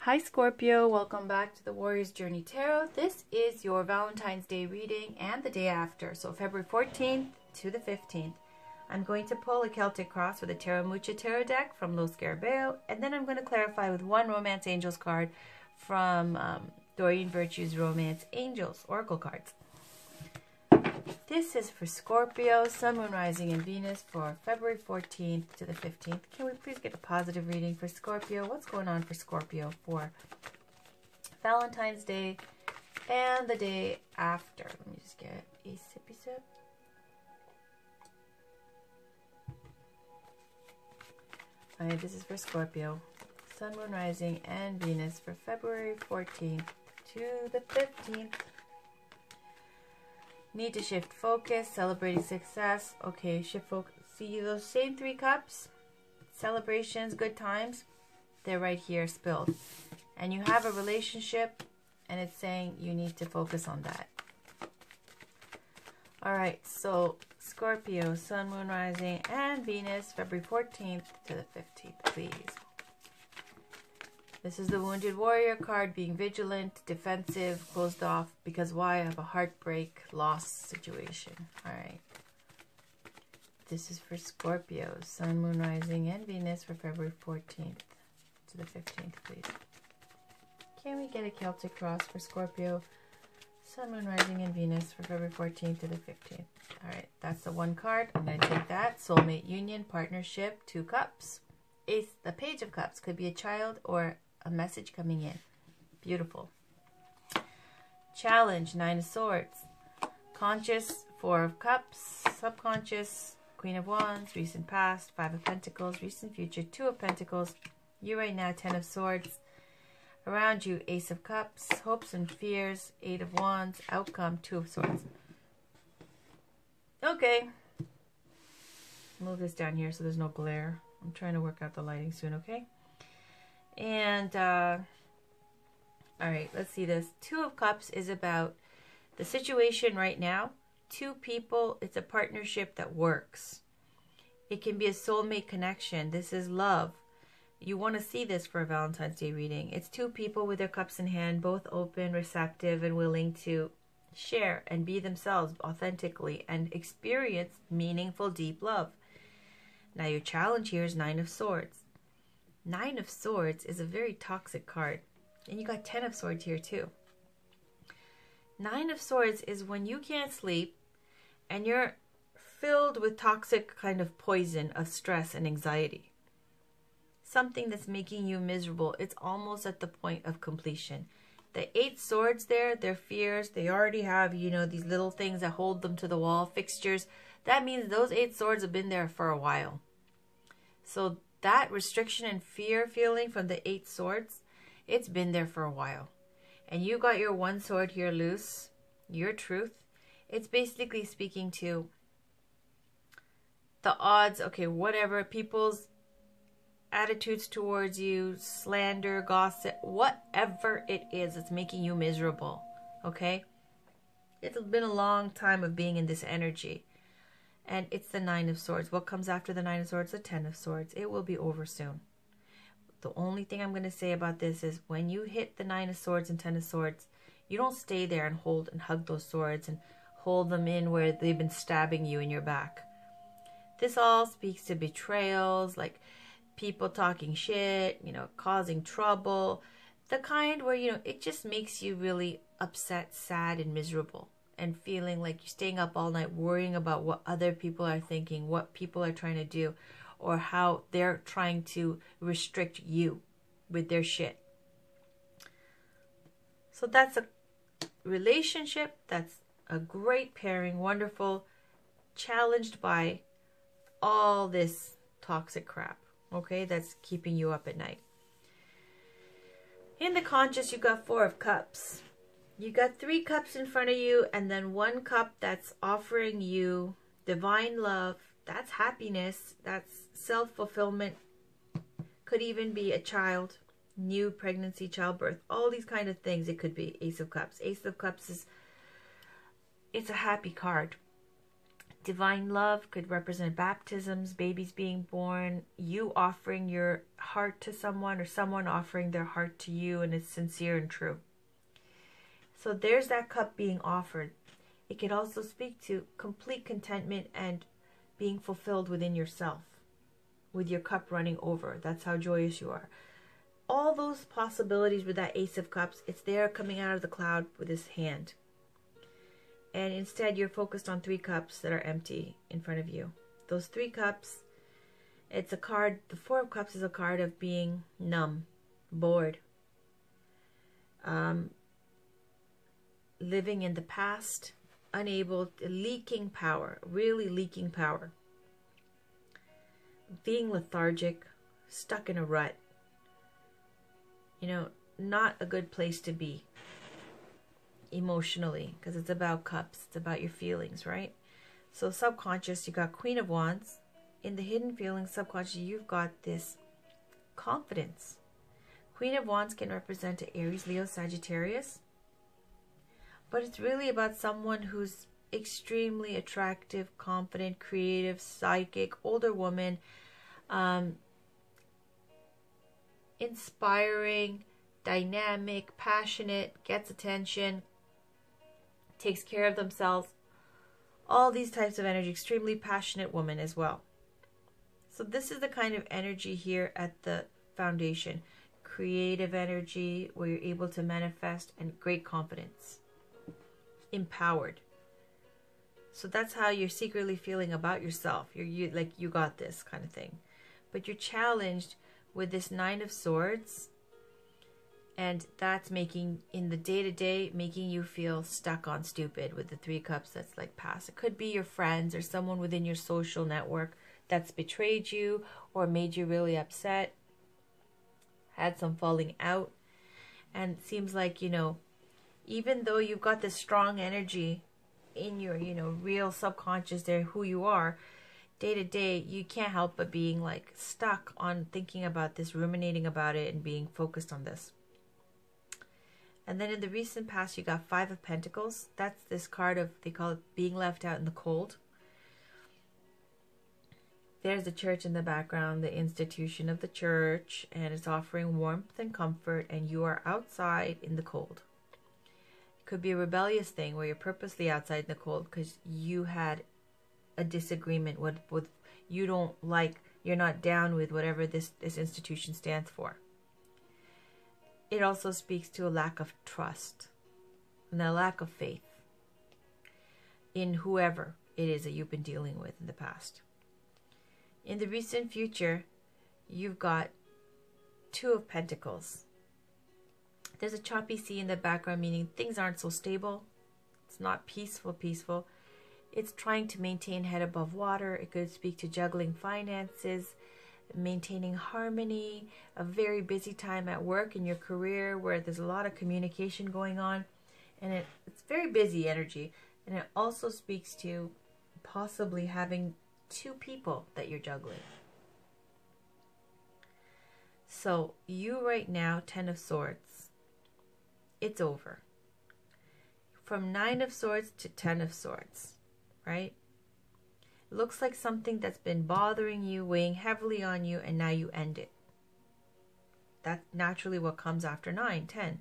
Hi Scorpio, welcome back to the Warrior's Journey Tarot. This is your Valentine's Day reading and the day after, so February 14th to the 15th. I'm going to pull a Celtic cross with a Tarot Mucha Tarot deck from Lo Scarabeo, and then I'm going to clarify with one Romance Angels card from Doreen Virtue's Romance Angels Oracle cards. This is for Scorpio, Sun, Moon, Rising, and Venus for February 14th to the 15th. Can we please get a positive reading for Scorpio? What's going on for Scorpio for Valentine's Day and the day after? Let me just get a sippy sip. Alright, this is for Scorpio, Sun, Moon, Rising, and Venus for February 14th to the 15th. Need to shift focus, celebrating success. Okay, shift focus. See those same three cups? Celebrations, good times. They're right here spilled. And you have a relationship and it's saying you need to focus on that. Alright, so Scorpio, Sun, Moon, Rising, and Venus, February 14th to the 15th, please. This is the Wounded Warrior card, being vigilant, defensive, closed off, because why? I have a heartbreak, loss situation. Alright. This is for Scorpio, Sun, Moon, Rising, and Venus for February 14th to the 15th, please. Can we get a Celtic cross for Scorpio, Sun, Moon, Rising, and Venus for February 14th to the 15th? Alright, that's the one card. I'm going to take that. Soulmate union, partnership, 2 cups. Ace, the Page of Cups. Could be a child or a message coming in. Beautiful. Challenge, 9 of Swords. Conscious, 4 of Cups. Subconscious, Queen of Wands. Recent past, 5 of Pentacles. Recent future, 2 of Pentacles. You right now, 10 of Swords. Around you, Ace of Cups. Hopes and fears, 8 of Wands. Outcome, 2 of Swords. Okay. Move this down here so there's no glare. I'm trying to work out the lighting soon, okay? And, all right, let's see this. 2 of Cups is about the situation right now. 2 people, it's a partnership that works. It can be a soulmate connection. This is love. You want to see this for a Valentine's Day reading. It's 2 people with their cups in hand, both open, receptive, and willing to share and be themselves authentically and experience meaningful, deep love. Now your challenge here is 9 of Swords. 9 of Swords is a very toxic card. And you got 10 of Swords here too. 9 of Swords is when you can't sleep and you're filled with toxic kind of poison of stress and anxiety. Something that's making you miserable. It's almost at the point of completion. The 8 swords there, their fears, they already have, you know, these little things that hold them to the wall, fixtures. That means those 8 swords have been there for a while. So that restriction and fear feeling from the 8 swords, it's been there for a while. And you got your 1 sword here loose, your truth. It's basically speaking to the odds, okay, whatever, people's attitudes towards you, slander, gossip, whatever it is, it's making you miserable, okay? It's been a long time of being in this energy. And it's the 9 of Swords. What comes after the 9 of Swords? The 10 of Swords. It will be over soon. The only thing I'm going to say about this is when you hit the 9 of Swords and 10 of Swords, you don't stay there and hold and hug those swords and hold them in where they've been stabbing you in your back. This all speaks to betrayals, like people talking shit, you know, causing trouble. The kind where, you know, it just makes you really upset, sad, and miserable. And feeling like you're staying up all night worrying about what other people are thinking, what people are trying to do, or how they're trying to restrict you with their shit. So that's a relationship, that's a great pairing, wonderful, challenged by all this toxic crap, okay, that's keeping you up at night. In the conscious, you got 4 of Cups. You got 3 cups in front of you and then 1 cup that's offering you divine love. That's happiness. That's self-fulfillment. Could even be a child, new pregnancy, childbirth, all these kind of things. It could be Ace of Cups. Ace of Cups is, it's a happy card. Divine love could represent baptisms, babies being born, you offering your heart to someone, or someone offering their heart to you, and it's sincere and true. So there's that cup being offered. It could also speak to complete contentment and being fulfilled within yourself, with your cup running over. That's how joyous you are. All those possibilities with that Ace of Cups, it's there coming out of the cloud with his hand. And instead, you're focused on 3 cups that are empty in front of you. Those 3 cups, it's a card. The 4 of Cups is a card of being numb, bored, living in the past, unable, leaking power, really leaking power, being lethargic, stuck in a rut. You know, not a good place to be emotionally, because it's about cups, it's about your feelings, right? So subconscious, you got Queen of Wands. In the hidden feelings, subconscious, you've got this confidence. Queen of Wands can represent an Aries, Leo, Sagittarius, but it's really about someone who's extremely attractive, confident, creative, psychic, older woman, inspiring, dynamic, passionate, gets attention, takes care of themselves, all these types of energy, extremely passionate woman as well. So this is the kind of energy here at the foundation. Creative energy where you're able to manifest, and great confidence. Empowered. So that's how you're secretly feeling about yourself. You're like, you got this kind of thing. But you're challenged with this 9 of Swords. And that's making, in the day-to-day, making you feel stuck on stupid with the 3 cups that's like past. It could be your friends or someone within your social network that's betrayed you or made you really upset. Had some falling out. And it seems like, you know, even though you've got this strong energy in your, you know, real subconscious there, who you are, day-to-day, you can't help but being like stuck on thinking about this, ruminating about it, and being focused on this. And then in the recent past, you got 5 of Pentacles. That's this card of, they call it being left out in the cold. There's the church in the background, the institution of the church, and it's offering warmth and comfort, and you are outside in the cold. It could be a rebellious thing where you're purposely outside in the cold because you had a disagreement with you don't like, you're not down with whatever this institution stands for. It also speaks to a lack of trust and a lack of faith in whoever it is that you've been dealing with in the past. In the recent future, you've got 2 of Pentacles. There's a choppy sea in the background, meaning things aren't so stable. It's not peaceful. It's trying to maintain head above water. It could speak to juggling finances, maintaining harmony, a very busy time at work in your career where there's a lot of communication going on, and it's very busy energy. And it also speaks to possibly having 2 people that you're juggling. So you right now, 10 of Swords, it's over. From 9 of Swords to 10 of Swords, right? It looks like something that's been bothering you, weighing heavily on you, and now you end it. That's naturally what comes after 9, 10.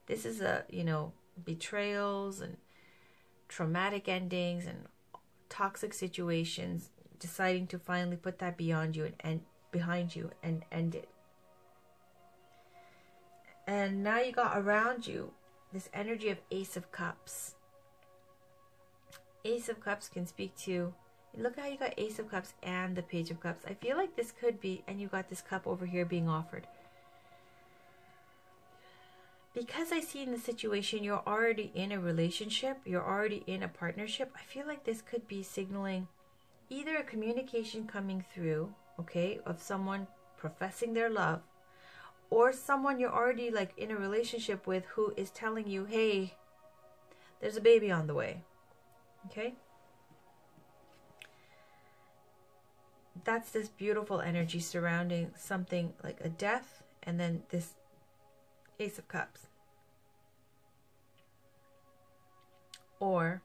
This is a, you know, betrayals and traumatic endings and toxic situations, deciding to finally put that beyond you and behind you and end it. And now you got around you this energy of Ace of Cups. Ace of Cups can speak to, look how you got Ace of Cups and the Page of Cups. I feel like this could be, and you got this cup over here being offered. Because I see in the situation you're already in a relationship, you're already in a partnership, I feel like this could be signaling either a communication coming through, okay, of someone professing their love, or someone you're already like in a relationship with who is telling you, hey, there's a baby on the way, okay? That's this beautiful energy surrounding something like a death, and then this Ace of Cups. Or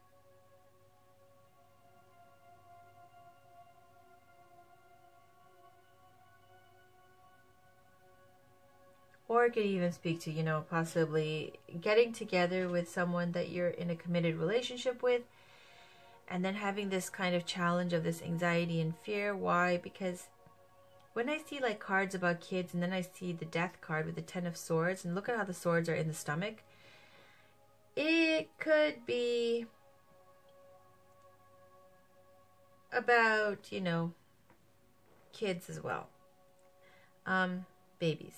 Or it could even speak to, you know, possibly getting together with someone that you're in a committed relationship with, and then having this kind of challenge of this anxiety and fear. Why? Because when I see like cards about kids, and then I see the death card with the 10 of swords, and look at how the swords are in the stomach, it could be about, you know, kids as well. Babies.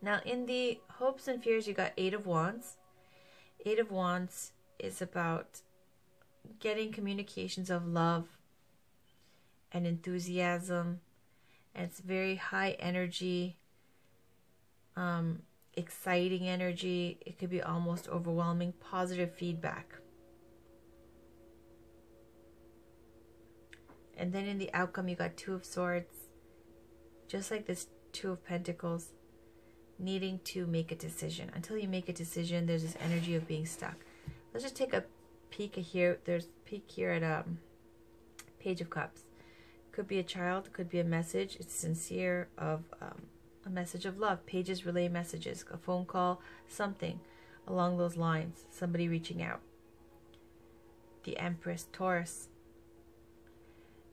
Now, in the hopes and fears, you got 8 of Wands. 8 of Wands is about getting communications of love and enthusiasm. And it's very high energy, exciting energy. It could be almost overwhelming, positive feedback. And then in the outcome, you got 2 of Swords. Just like this 2 of Pentacles. Needing to make a decision. Until you make a decision, there's this energy of being stuck. Let's just take a peek here. There's a peek here at Page of Cups. Could be a child, could be a message. It's sincere, of a message of love. Pages relay messages, a phone call, something along those lines. Somebody reaching out. The Empress, Taurus.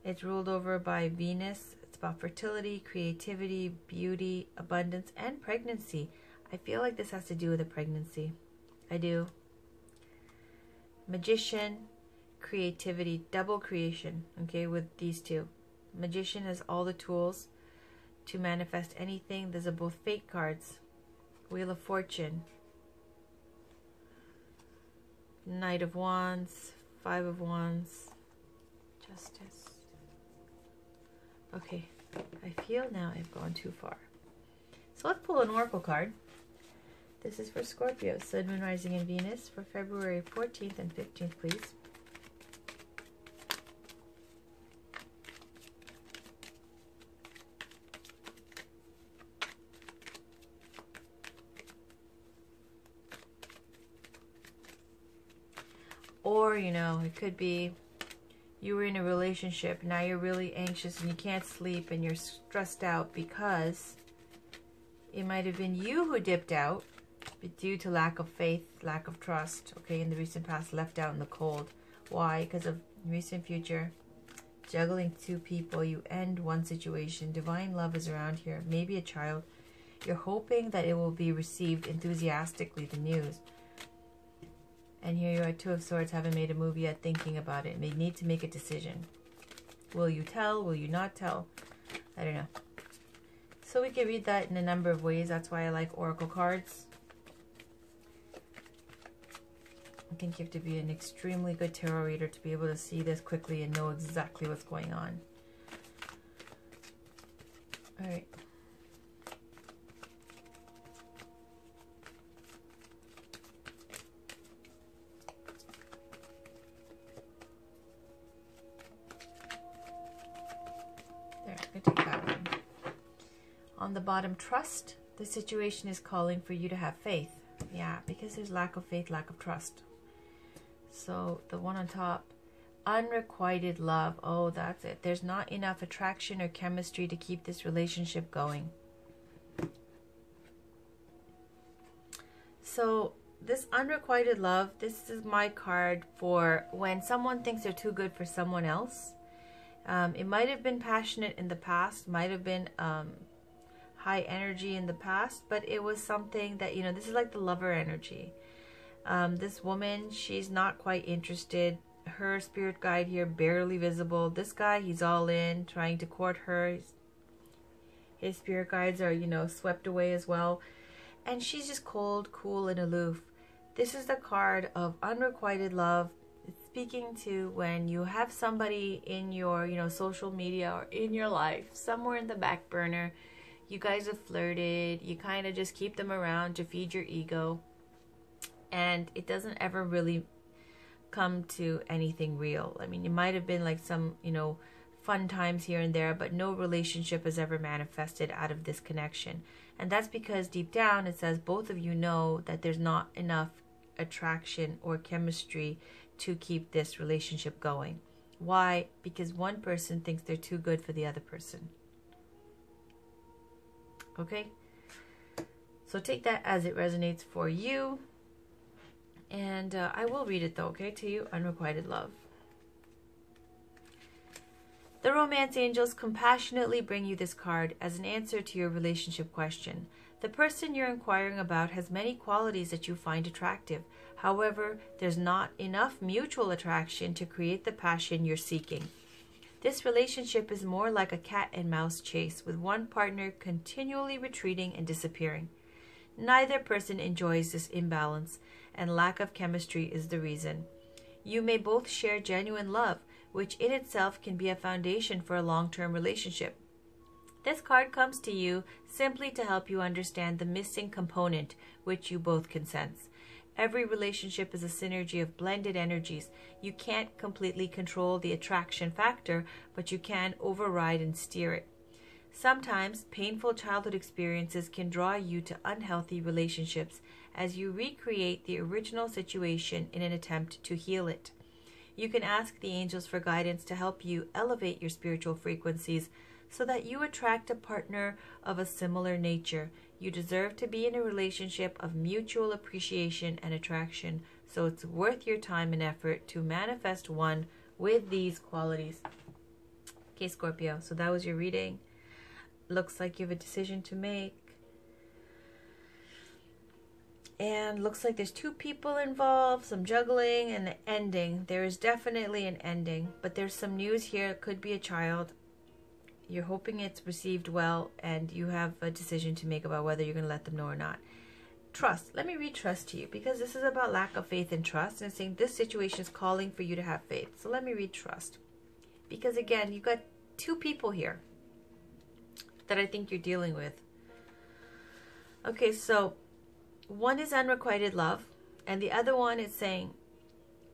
It's ruled over by Venus. It's about fertility, creativity, beauty, abundance, and pregnancy. I feel like this has to do with a pregnancy. I do. Magician, creativity, double creation, okay, with these 2. Magician has all the tools to manifest anything. There's both fate cards. Wheel of Fortune. Knight of Wands. 5 of Wands. Justice. Okay, I feel now I've gone too far. So let's pull an oracle card. This is for Scorpio, Sun, Moon, Rising, and Venus for February 14th and 15th, please. Or, you know, it could be you were in a relationship, now you're really anxious and you can't sleep and you're stressed out because it might have been you who dipped out, but due to lack of faith, lack of trust, okay, in the recent past, left out in the cold. Why? Because of recent future, juggling 2 people, you end one situation, divine love is around here, maybe a child. You're hoping that it will be received enthusiastically, the news. And here you are, 2 of Swords, haven't made a move yet, thinking about it. May need to make a decision. Will you tell? Will you not tell? I don't know. So we can read that in a number of ways. That's why I like oracle cards. I think you have to be an extremely good tarot reader to be able to see this quickly and know exactly what's going on. All right. On the bottom, trust. The situation is calling for you to have faith. Yeah, because there's lack of faith, lack of trust. So the one on top, unrequited love. Oh, that's it. There's not enough attraction or chemistry to keep this relationship going. So this unrequited love, this is my card for when someone thinks they're too good for someone else. It might have been passionate in the past, might have been high energy in the past, but it was something that, you know, this is like the lover energy. This woman, she's not quite interested. Her spirit guide here, barely visible. This guy, he's all in, trying to court her. His spirit guides are, you know, swept away as well. And she's just cold, cool, and aloof. This is the card of unrequited love. It's speaking to when you have somebody in your, you know, social media or in your life, somewhere in the back burner. You guys have flirted, you kind of just keep them around to feed your ego, and it doesn't ever really come to anything real. I mean, it might have been like some, you know, fun times here and there, but no relationship has ever manifested out of this connection. And that's because deep down it says both of you know that there's not enough attraction or chemistry to keep this relationship going. Why? Because one person thinks they're too good for the other person. Okay, So take that as it resonates for you. And I will read it though, okay, to you. Unrequited love. The romance angels compassionately bring you this card as an answer to your relationship question. The person you're inquiring about has many qualities that you find attractive. However, there's not enough mutual attraction to create the passion you're seeking. This relationship is more like a cat and mouse chase, with one partner continually retreating and disappearing. Neither person enjoys this imbalance, and lack of chemistry is the reason. You may both share genuine love, which in itself can be a foundation for a long-term relationship. This card comes to you simply to help you understand the missing component which you both can sense. Every relationship is a synergy of blended energies. You can't completely control the attraction factor, but you can override and steer it. Sometimes painful childhood experiences can draw you to unhealthy relationships as you recreate the original situation in an attempt to heal it. You can ask the angels for guidance to help you elevate your spiritual frequencies so that you attract a partner of a similar nature. You deserve to be in a relationship of mutual appreciation and attraction, so it's worth your time and effort to manifest one with these qualities. Okay, Scorpio, so that was your reading. Looks like you have a decision to make. And looks like there's two people involved, some juggling and an ending. There is definitely an ending, but there's some news here. It could be a child. You're hoping it's received well, and you have a decision to make about whether you're going to let them know or not. Trust. Let me read trust to you, because this is about lack of faith and trust. And it's saying this situation is calling for you to have faith. So let me read trust. Because again, you've got two people here that I think you're dealing with. Okay, so one is unrequited love, and the other one is saying,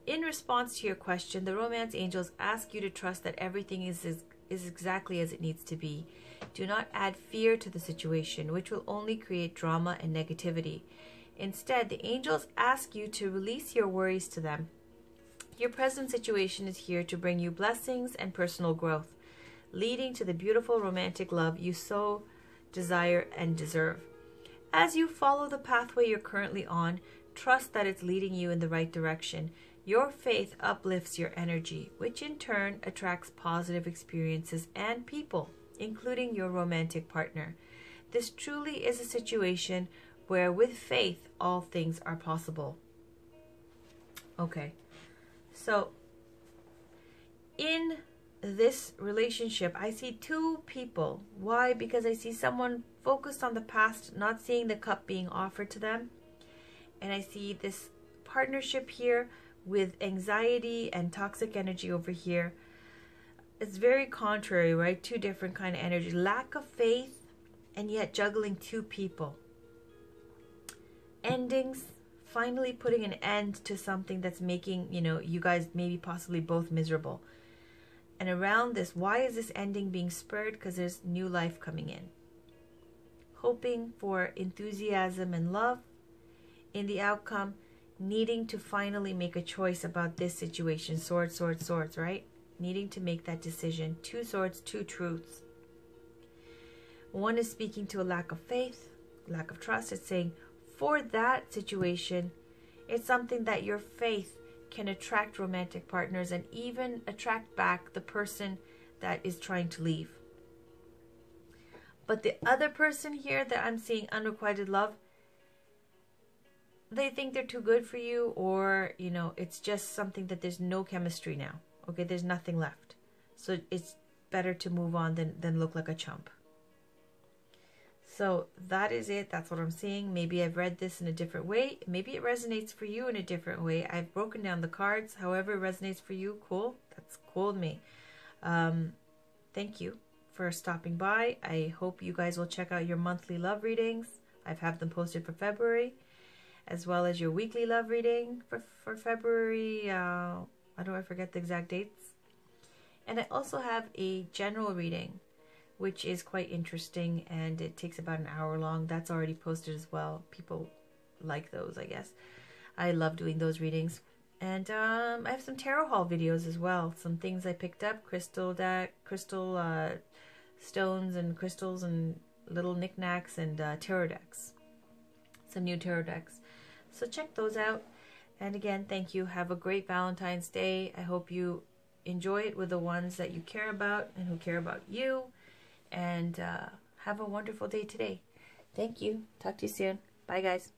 in response to your question, the romance angels ask you to trust that everything is exactly as it needs to be. Do not add fear to the situation, which will only create drama and negativity. Instead, the angels ask you to release your worries to them. Your present situation is here to bring you blessings and personal growth, leading to the beautiful romantic love you so desire and deserve. As you follow the pathway you're currently on, trust that it's leading you in the right direction. Your faith uplifts your energy, which in turn attracts positive experiences and people, including your romantic partner. This truly is a situation where with faith, all things are possible. Okay, so in this relationship, I see two people. Why? Because I see someone focused on the past, not seeing the cup being offered to them. And I see this partnership here with anxiety and toxic energy over here. It's very contrary, right? Two different kind of energies. Lack of faith, and yet juggling two people. Endings, finally putting an end to something that's making, you guys maybe possibly both miserable. And around this, why is this ending being spurred? Because there's new life coming in. Hoping for enthusiasm and love in the outcome, needing to finally make a choice about this situation. Swords, swords, swords, right? Needing to make that decision. Two swords, two truths. One is speaking to a lack of faith, lack of trust. It's saying for that situation, it's something that your faith can attract romantic partners and even attract back the person that is trying to leave. But the other person here that I'm seeing unrequited love, they think they're too good for you, or, it's just something that there's no chemistry now. Okay, there's nothing left. So it's better to move on than look like a chump. So that is it. That's what I'm seeing. Maybe I've read this in a different way. Maybe it resonates for you in a different way. I've broken down the cards. However it resonates for you, cool. That's cool with me. Thank you for stopping by. I hope you guys will check out your monthly love readings. I've have them posted for February, as well as your weekly love reading for February. I forget the exact dates. And I also have a general reading, which is quite interesting, and it takes about an hour long. That's already posted as well. People like those, I guess. I love doing those readings. And I have some tarot haul videos as well. Some things I picked up, crystal stones and crystals and little knickknacks and tarot decks. some new tarot decks. So check those out. And again, thank you. Have a great Valentine's Day. I hope you enjoy it with the ones that you care about and who care about you. And have a wonderful day today. Thank you. Talk to you soon. Bye, guys.